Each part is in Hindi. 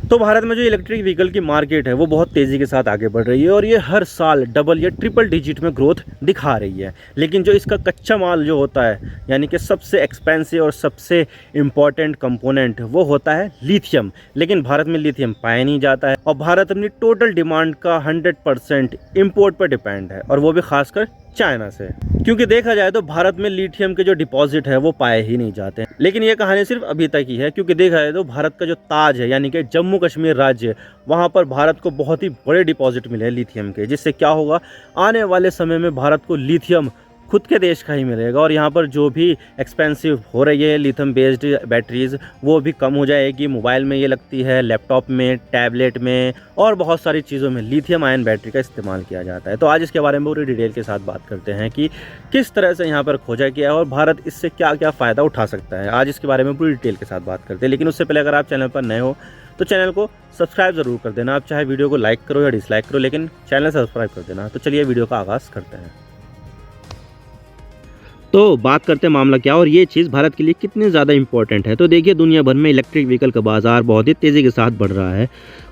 तो भारत में जो इलेक्ट्रिक व्हीकल की मार्केट है वो बहुत तेज़ी के साथ आगे बढ़ रही है और ये हर साल डबल या ट्रिपल डिजिट में ग्रोथ दिखा रही है। लेकिन जो इसका कच्चा माल जो होता है यानी कि सबसे एक्सपेंसिव और सबसे इम्पॉर्टेंट कंपोनेंट वो होता है लिथियम। लेकिन भारत में लिथियम पाया नहीं जाता है और भारत अपनी टोटल डिमांड का 100% इम्पोर्ट पर डिपेंड है और वो भी खासकर चाइना से। क्योंकि देखा जाए तो भारत में लिथियम के जो डिपॉजिट है वो पाए ही नहीं जाते हैं। लेकिन ये कहानी सिर्फ अभी तक ही है, क्योंकि देखा जाए तो भारत का जो ताज है यानी कि जम्मू कश्मीर राज्य, वहाँ पर भारत को बहुत ही बड़े डिपॉजिट मिले हैं लिथियम के, जिससे क्या होगा आने वाले समय में भारत को लिथियम खुद के देश का ही मिलेगा और यहाँ पर जो भी एक्सपेंसिव हो रही है लिथियम बेस्ड बैटरीज वो भी कम हो जाएगी। मोबाइल में ये लगती है, लैपटॉप में, टैबलेट में और बहुत सारी चीज़ों में लिथियम आयन बैटरी का इस्तेमाल किया जाता है। तो आज इसके बारे में पूरी डिटेल के साथ बात करते हैं कि किस तरह से यहाँ पर खोजा गया है और भारत इससे क्या क्या फ़ायदा उठा सकता है। आज इसके बारे में पूरी डिटेल के साथ बात करते हैं। लेकिन उससे पहले अगर आप चैनल पर नए हो तो चैनल को सब्सक्राइब ज़रूर कर देना। आप चाहे वीडियो को लाइक करो या डिसलाइक करो, लेकिन चैनल सब्सक्राइब कर देना। तो चलिए वीडियो का आगाज़ करते हैं। तो बात करते हैं मामला क्या और ये चीज़ भारत के लिए कितनी ज़्यादा इंपॉर्टेंट है। तो देखिए, दुनिया भर में इलेक्ट्रिक व्हीकल का बाज़ार बहुत ही तेज़ी के साथ बढ़ रहा है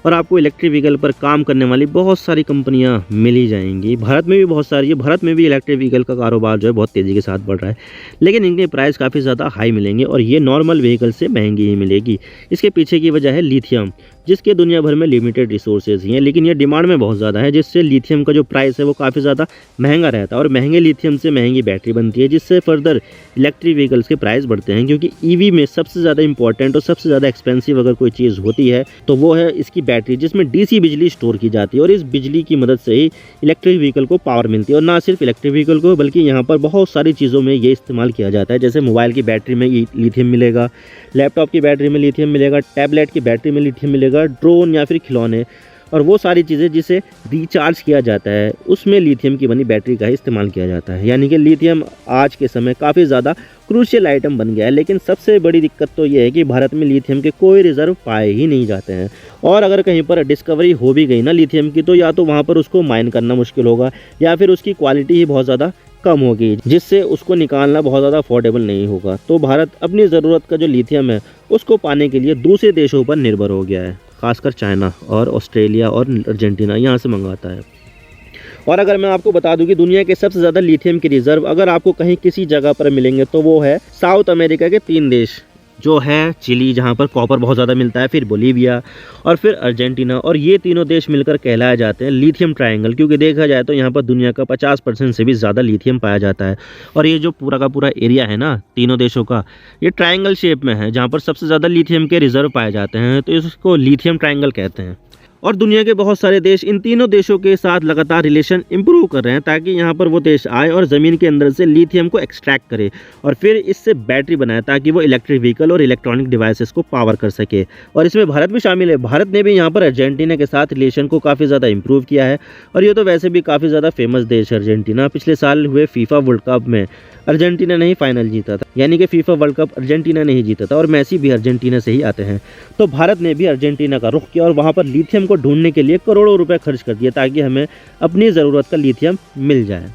और आपको इलेक्ट्रिक व्हीकल पर काम करने वाली बहुत सारी कंपनियां मिल ही जाएंगी। भारत में भी बहुत सारी है, भारत में भी इलेक्ट्रिक व्हीकल का कारोबार जो है बहुत तेज़ी के साथ बढ़ रहा है, लेकिन इनके प्राइस काफ़ी ज़्यादा हाई मिलेंगे और ये नॉर्मल व्हीकल से महंगी ही मिलेगी। इसके पीछे की वजह है लिथियम, जिसके दुनिया भर में लिमिटेड रिसोर्सेज ही हैं, लेकिन ये डिमांड में बहुत ज़्यादा है, जिससे लिथियम का जो प्राइस है वो काफ़ी ज़्यादा महंगा रहता है और महंगे लिथियम से महंगी बैटरी बनती है, जिससे फर्दर इलेक्ट्रिक व्हीकल्स के प्राइस बढ़ते हैं। क्योंकि ईवी में सबसे ज़्यादा इंपॉर्टेंट और सबसे ज़्यादा एक्सपेंसिव अगर कोई चीज़ होती है तो वो है इसकी बैटरी, जिसमें डीसी बिजली स्टोर की जाती है और इस बिजली की मदद से ही इलेक्ट्रिक व्हीकल को पावर मिलती है। और ना सिर्फ इलेक्ट्रिक व्हीकल को, बल्कि यहाँ पर बहुत सारी चीज़ों में ये इस्तेमाल किया जाता है। जैसे मोबाइल की बैटरी में लिथियम मिलेगा, लैपटॉप की बैटरी में लिथियम मिलेगा, टैबलेट की बैटरी में लिथियम मिलेगा, ड्रोन या फिर खिलौने और वो सारी चीज़ें जिसे रिचार्ज किया जाता है उसमें लिथियम की बनी बैटरी का ही इस्तेमाल किया जाता है। यानी कि लिथियम आज के समय काफ़ी ज़्यादा क्रूशियल आइटम बन गया है। लेकिन सबसे बड़ी दिक्कत तो ये है कि भारत में लिथियम के कोई रिजर्व पाए ही नहीं जाते हैं और अगर कहीं पर डिस्कवरी हो भी गई ना लिथियम की, तो या तो वहाँ पर उसको माइन करना मुश्किल होगा या फिर उसकी क्वालिटी ही बहुत ज़्यादा कम होगी, जिससे उसको निकालना बहुत ज़्यादा अफोर्डेबल नहीं होगा। तो भारत अपनी ज़रूरत का जो लिथियम है उसको पाने के लिए दूसरे देशों पर निर्भर हो गया है, खासकर चाइना और ऑस्ट्रेलिया और अर्जेंटीना, यहाँ से मंगाता है। और अगर मैं आपको बता दूं कि दुनिया के सबसे ज़्यादा लिथियम के रिजर्व अगर आपको कहीं किसी जगह पर मिलेंगे तो वो है साउथ अमेरिका के 3 देश, जो है चिली जहाँ पर कॉपर बहुत ज़्यादा मिलता है, फिर बोलीविया और फिर अर्जेंटीना। और ये तीनों देश मिलकर कहलाए जाते हैं लिथियम ट्रायंगल, क्योंकि देखा जाए तो यहाँ पर दुनिया का 50% से भी ज़्यादा लिथियम पाया जाता है। और ये जो पूरा का पूरा एरिया है ना तीनों देशों का, ये ट्रायंगल शेप में है जहाँ पर सबसे ज़्यादा लिथियम के रिजर्व पाए जाते हैं, तो इसको लिथियम ट्रायंगल कहते हैं। और दुनिया के बहुत सारे देश इन तीनों देशों के साथ लगातार रिलेशन इंप्रूव कर रहे हैं ताकि यहाँ पर वो देश आए और ज़मीन के अंदर से लिथियम को एक्सट्रैक्ट करे और फिर इससे बैटरी बनाए ताकि वो इलेक्ट्रिक व्हीकल और इलेक्ट्रॉनिक डिवाइसेस को पावर कर सके। और इसमें भारत भी शामिल है। भारत ने भी यहाँ पर अर्जेंटीना के साथ रिलेशन को काफ़ी ज़्यादा इंप्रूव किया है और ये तो वैसे भी काफ़ी ज़्यादा फेमस देश है अर्जेंटीना। पिछले साल हुए फीफा वर्ल्ड कप में अर्जेंटीना ने ही फाइनल जीता था, यानी कि फीफा वर्ल्ड कप अर्जेंटीना ने ही जीता था और मैसी भी अर्जेंटीना से ही आते हैं। तो भारत ने भी अर्जेंटीना का रुख किया और वहाँ पर लिथियम को ढूंढने के लिए करोड़ों रुपए खर्च कर दिए ताकि हमें अपनी ज़रूरत का लिथियम मिल जाए।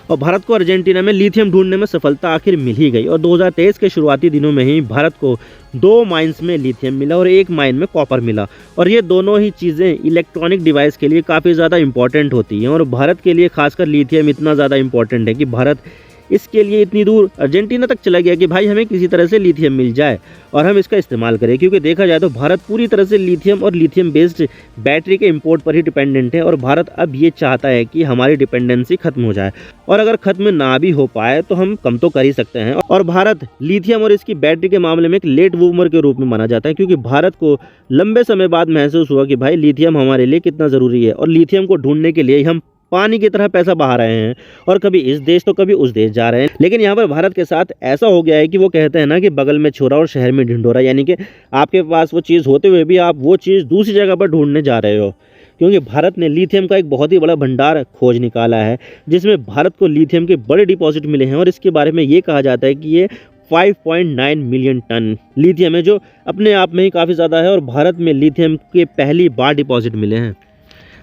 और भारत को अर्जेंटीना में लिथियम ढूंढने में सफलता आखिर मिल ही गई और 2023 के शुरुआती दिनों में ही भारत को 2 माइंस में लिथियम मिला और 1 माइन में कॉपर मिला। और ये दोनों ही चीज़ें इलेक्ट्रॉनिक डिवाइस के लिए काफ़ी ज़्यादा इंपॉर्टेंट होती हैं और भारत के लिए खासकर लिथियम इतना ज़्यादा इंपॉर्टेंट है कि भारत इसके लिए इतनी दूर अर्जेंटीना तक चला गया कि भाई हमें किसी तरह से लिथियम मिल जाए और हम इसका इस्तेमाल करें। क्योंकि देखा जाए तो भारत पूरी तरह से लिथियम और लिथियम बेस्ड बैटरी के इंपोर्ट पर ही डिपेंडेंट है और भारत अब ये चाहता है कि हमारी डिपेंडेंसी खत्म हो जाए और अगर खत्म ना भी हो पाए तो हम कम तो कर ही सकते हैं। और भारत लिथियम और इसकी बैटरी के मामले में एक लेट बूमर के रूप में माना जाता है, क्योंकि भारत को लंबे समय बाद महसूस हुआ कि भाई लिथियम हमारे लिए कितना ज़रूरी है और लिथियम को ढूंढने के लिए हम पानी की तरह पैसा बहा रहे हैं और कभी इस देश तो कभी उस देश जा रहे हैं। लेकिन यहाँ पर भारत के साथ ऐसा हो गया है कि वो कहते हैं ना कि बगल में छोरा और शहर में ढिंढोरा, यानी कि आपके पास वो चीज़ होते हुए भी आप वो चीज़ दूसरी जगह पर ढूंढने जा रहे हो। क्योंकि भारत ने लिथियम का एक बहुत ही बड़ा भंडार खोज निकाला है जिसमें भारत को लिथियम के बड़े डिपॉजिट मिले हैं और इसके बारे में ये कहा जाता है कि ये 5.9 मिलियन टन लिथियम है, जो अपने आप में ही काफ़ी ज़्यादा है और भारत में लिथियम के पहली बार डिपॉजिट मिले हैं।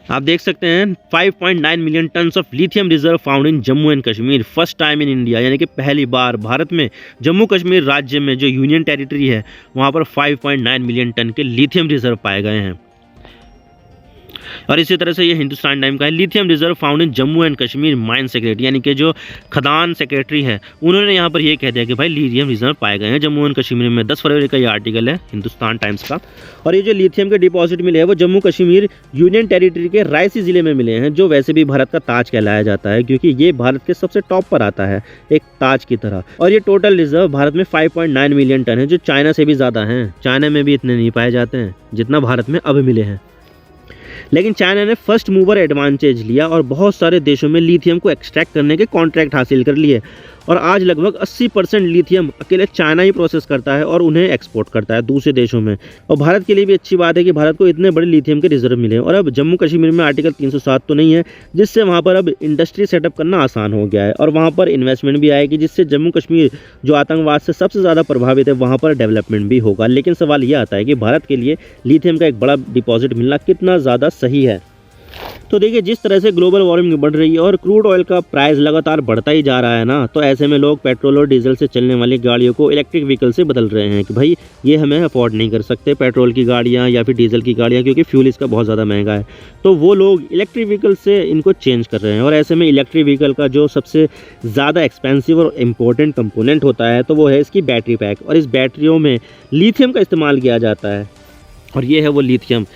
आप देख सकते हैं 5.9 million tons of lithium reserve found in Jammu and Kashmir, first time in India, यानी कि पहली बार भारत में जम्मू कश्मीर राज्य में जो यूनियन टेरिटरी है वहाँ पर 5.9 मिलियन टन के लिथियम रिजर्व पाए गए हैं। और इसी तरह से ये हिंदुस्तान टाइम का है, lithium reserve found in Jammu and Kashmir mine secretary, यानी कि जो खदान सेक्रेटरी है उन्होंने यहाँ पर ये कह दिया कि भाई लिथियम रिजर्व पाए गए हैं जम्मू एंड कश्मीर में। 10 फरवरी का ये आर्टिकल है हिंदुस्तान टाइम्स का। और ये जो लिथियम के डिपॉजिट मिले हैं वो जम्मू कश्मीर यूनियन टेरिटरी के रायसी जिले में मिले हैं, जो वैसे भी भारत का ताज कहलाया जाता है क्योंकि ये भारत के सबसे टॉप पर आता है एक ताज की तरह। और ये टोटल रिजर्व भारत में 5.9 मिलियन टन है, जो चाइना से भी ज़्यादा हैं। चाइना में भी इतने नहीं पाए जाते हैं जितना भारत में अब मिले हैं। लेकिन चाइना ने फर्स्ट मूवर एडवांटेज लिया और बहुत सारे देशों में लिथियम को एक्सट्रैक्ट करने के कॉन्ट्रैक्ट हासिल कर लिए और आज लगभग 80% लिथियम अकेले चाइना ही प्रोसेस करता है और उन्हें एक्सपोर्ट करता है दूसरे देशों में। और भारत के लिए भी अच्छी बात है कि भारत को इतने बड़े लिथियम के रिजर्व मिले। और अब जम्मू कश्मीर में आर्टिकल 307 तो नहीं है, जिससे वहाँ पर अब इंडस्ट्री सेटअप करना आसान हो गया है और वहाँ पर इन्वेस्टमेंट भी आएगी, जिससे जम्मू कश्मीर जो आतंकवाद से सबसे ज़्यादा प्रभावित है वहाँ पर डेवलपमेंट भी होगा। लेकिन सवाल यह आता है कि भारत के लिए लिथियम का एक बड़ा डिपॉजिट मिलना कितना ज़्यादा सही है। तो देखिए, जिस तरह से ग्लोबल वार्मिंग बढ़ रही है और क्रूड ऑयल का प्राइस लगातार बढ़ता ही जा रहा है ना, तो ऐसे में लोग पेट्रोल और डीजल से चलने वाली गाड़ियों को इलेक्ट्रिक व्हीकल से बदल रहे हैं कि भाई ये हमें अफोर्ड नहीं कर सकते पेट्रोल की गाड़ियाँ या फिर डीजल की गाड़ियाँ, क्योंकि फ्यूल इसका बहुत ज़्यादा महंगा है। तो वो लोग इलेक्ट्रिक व्हीकल से इनको चेंज कर रहे हैं। और ऐसे में इलेक्ट्रिक व्हीकल का जो सबसे ज़्यादा एक्सपेंसिव और इम्पोर्टेंट कंपोनेंट होता है तो वो है इसकी बैटरी पैक। और इस बैटरियों में लिथियम का इस्तेमाल किया जाता है। और ये है वो लिथियम,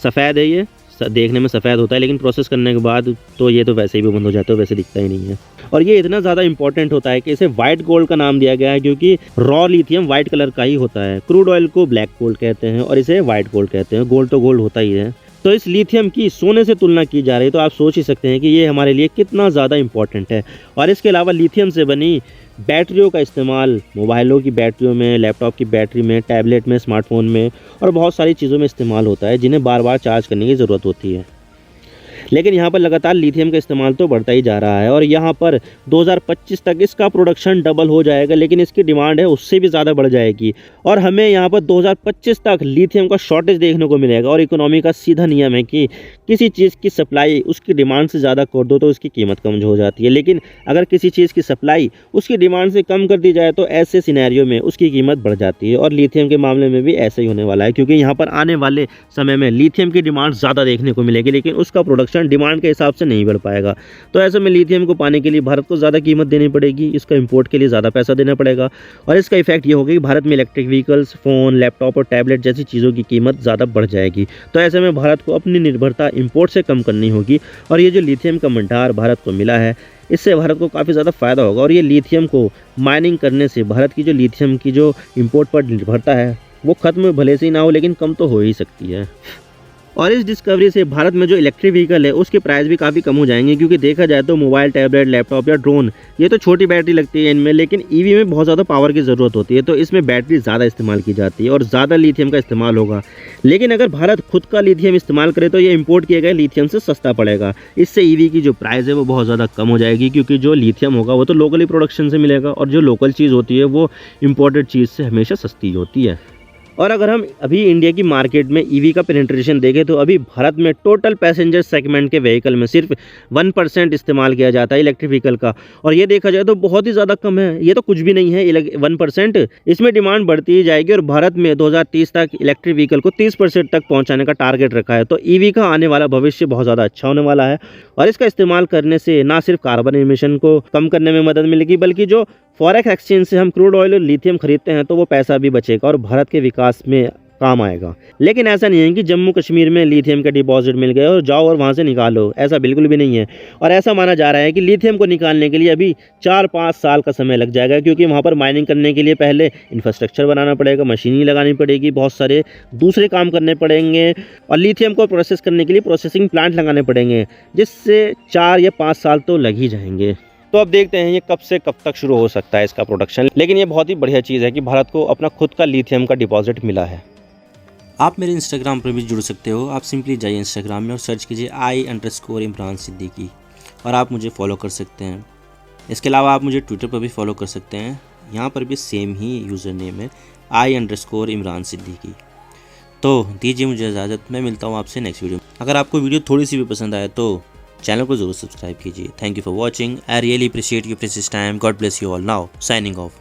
सफ़ेद है, ये देखने में सफ़ेद होता है लेकिन प्रोसेस करने के बाद तो ये तो वैसे ही भी बंद हो जाता है, वैसे दिखता ही नहीं है। और ये इतना ज़्यादा इंपॉर्टेंट होता है कि इसे वाइट गोल्ड का नाम दिया गया है, क्योंकि रॉ लिथियम वाइट कलर का ही होता है। क्रूड ऑयल को ब्लैक गोल्ड कहते हैं और इसे वाइट गोल्ड कहते हैं। गोल्ड तो गोल्ड होता ही है। तो इस लिथियम की सोने से तुलना की जा रही है, तो आप सोच ही सकते हैं कि ये हमारे लिए कितना ज़्यादा इंपॉर्टेंट है। और इसके अलावा लिथियम से बनी बैटरियों का इस्तेमाल मोबाइलों की बैटरियों में, लैपटॉप की बैटरी में, टैबलेट में, स्मार्टफोन में और बहुत सारी चीज़ों में इस्तेमाल होता है, जिन्हें बार बार चार्ज करने की ज़रूरत होती है। लेकिन यहाँ पर लगातार लिथियम का इस्तेमाल तो बढ़ता ही जा रहा है और यहाँ पर 2025 तक इसका प्रोडक्शन डबल हो जाएगा, लेकिन इसकी डिमांड है उससे भी ज़्यादा बढ़ जाएगी। और हमें यहाँ पर 2025 तक लिथियम का शॉर्टेज देखने को मिलेगा। और इकोनॉमी का सीधा नियम है कि किसी चीज़ की सप्लाई उसकी डिमांड से ज़्यादा कर दो तो उसकी कीमत कम हो जाती है, लेकिन अगर किसी चीज़ की सप्लाई उसकी डिमांड से कम कर दी जाए तो ऐसे सिनेरियो में उसकी कीमत बढ़ जाती है। और लिथियम के मामले में भी ऐसा ही होने वाला है, क्योंकि यहाँ पर आने वाले समय में लिथियम की डिमांड ज़्यादा देखने को मिलेगी, लेकिन उसका प्रोडक्शन डिमांड के हिसाब से नहीं बढ़ पाएगा। तो ऐसे में लिथियम को पाने के लिए भारत को ज़्यादा कीमत देनी पड़ेगी, इसका इंपोर्ट के लिए ज़्यादा पैसा देना पड़ेगा। और इसका इफेक्ट ये होगा कि भारत में इलेक्ट्रिक व्हीकल्स, फ़ोन, लैपटॉप और टैबलेट जैसी चीज़ों की कीमत ज़्यादा बढ़ जाएगी। तो ऐसे में भारत को अपनी निर्भरता इंपोर्ट से कम करनी होगी। और ये जो लिथियम का भंडार भारत को मिला है, इससे भारत को काफ़ी ज़्यादा फ़ायदा होगा। और ये लिथियम को माइनिंग करने से भारत की जो लिथियम की जो इंपोर्ट पर निर्भरता है वो ख़त्म भले से ही ना हो, लेकिन कम तो हो ही सकती है। और इस डिस्कवरी से भारत में जो इलेक्ट्रिक व्हीकल है उसके प्राइस भी काफ़ी कम हो जाएंगे, क्योंकि देखा जाए तो मोबाइल, टैबलेट, लैपटॉप या ड्रोन ये तो छोटी बैटरी लगती है इनमें, लेकिन ईवी में बहुत ज़्यादा पावर की ज़रूरत होती है, तो इसमें बैटरी ज़्यादा इस्तेमाल की जाती है और ज़्यादा लिथियम का इस्तेमाल होगा। लेकिन अगर भारत खुद का लिथियम इस्तेमाल करे तो ये इंपोर्ट किए गए लिथियम से सस्ता पड़ेगा। इससे ईवी की जो प्राइस है वो बहुत ज़्यादा कम हो जाएगी, क्योंकि जो लिथियम होगा वो तो लोकली प्रोडक्शन से मिलेगा और जो लोकल चीज़ होती है वो इम्पोर्टेड चीज़ से हमेशा सस्ती होती है। और अगर हम अभी इंडिया की मार्केट में ईवी का पेनिट्रेशन देखें तो अभी भारत में टोटल पैसेंजर सेगमेंट के व्हीकल में सिर्फ 1% इस्तेमाल किया जाता है इलेक्ट्रिक व्हीकल का। और ये देखा जाए तो बहुत ही ज़्यादा कम है, ये तो कुछ भी नहीं है 1%। इसमें डिमांड बढ़ती ही जाएगी और भारत में 2030 तक इलेक्ट्रिक व्हीकल को 30% तक पहुँचाने का टारगेट रखा है। तो ईवी का आने वाला भविष्य बहुत ज़्यादा अच्छा होने वाला है। और इसका इस्तेमाल करने से ना सिर्फ कार्बन एमिशन को कम करने में मदद मिलेगी, बल्कि जो फॉरेक्स एक्सचेंज से हम क्रूड ऑयल और लिथियम खरीदते हैं तो वो पैसा भी बचेगा और भारत के विकास में काम आएगा। लेकिन ऐसा नहीं है कि जम्मू कश्मीर में लिथियम का डिपॉजिट मिल गया और जाओ और वहाँ से निकालो, ऐसा बिल्कुल भी नहीं है। और ऐसा माना जा रहा है कि लिथियम को निकालने के लिए अभी 4-5 साल का समय लग जाएगा, क्योंकि वहाँ पर माइनिंग करने के लिए पहले इंफ्रास्ट्रक्चर बनाना पड़ेगा, मशीनरी लगानी पड़ेगी, बहुत सारे दूसरे काम करने पड़ेंगे और लिथियम को प्रोसेस करने के लिए प्रोसेसिंग प्लांट लगाने पड़ेंगे, जिससे 4 या 5 साल तो लग ही जाएंगे। तो अब देखते हैं ये कब से कब तक शुरू हो सकता है इसका प्रोडक्शन। लेकिन ये बहुत ही बढ़िया चीज़ है कि भारत को अपना खुद का लिथियम का डिपॉजिट मिला है। आप मेरे इंस्टाग्राम पर भी जुड़ सकते हो। आप सिंपली जाइए इंस्टाग्राम में और सर्च कीजिए I_इमरान सिद्दीकी और आप मुझे फॉलो कर सकते हैं। इसके अलावा आप मुझे ट्विटर पर भी फॉलो कर सकते हैं, यहाँ पर भी सेम ही यूज़र नेम है I_इमरान सिद्दीकी। तो दीजिए मुझे इजाज़त, मैं मिलता हूँ आपसे नेक्स्ट वीडियो में। अगर आपको वीडियो थोड़ी सी भी पसंद आए तो चैनल को जरूर सब्सक्राइब कीजिए। Thank you for watching. I really appreciate your precious time. God bless you all. Now signing off.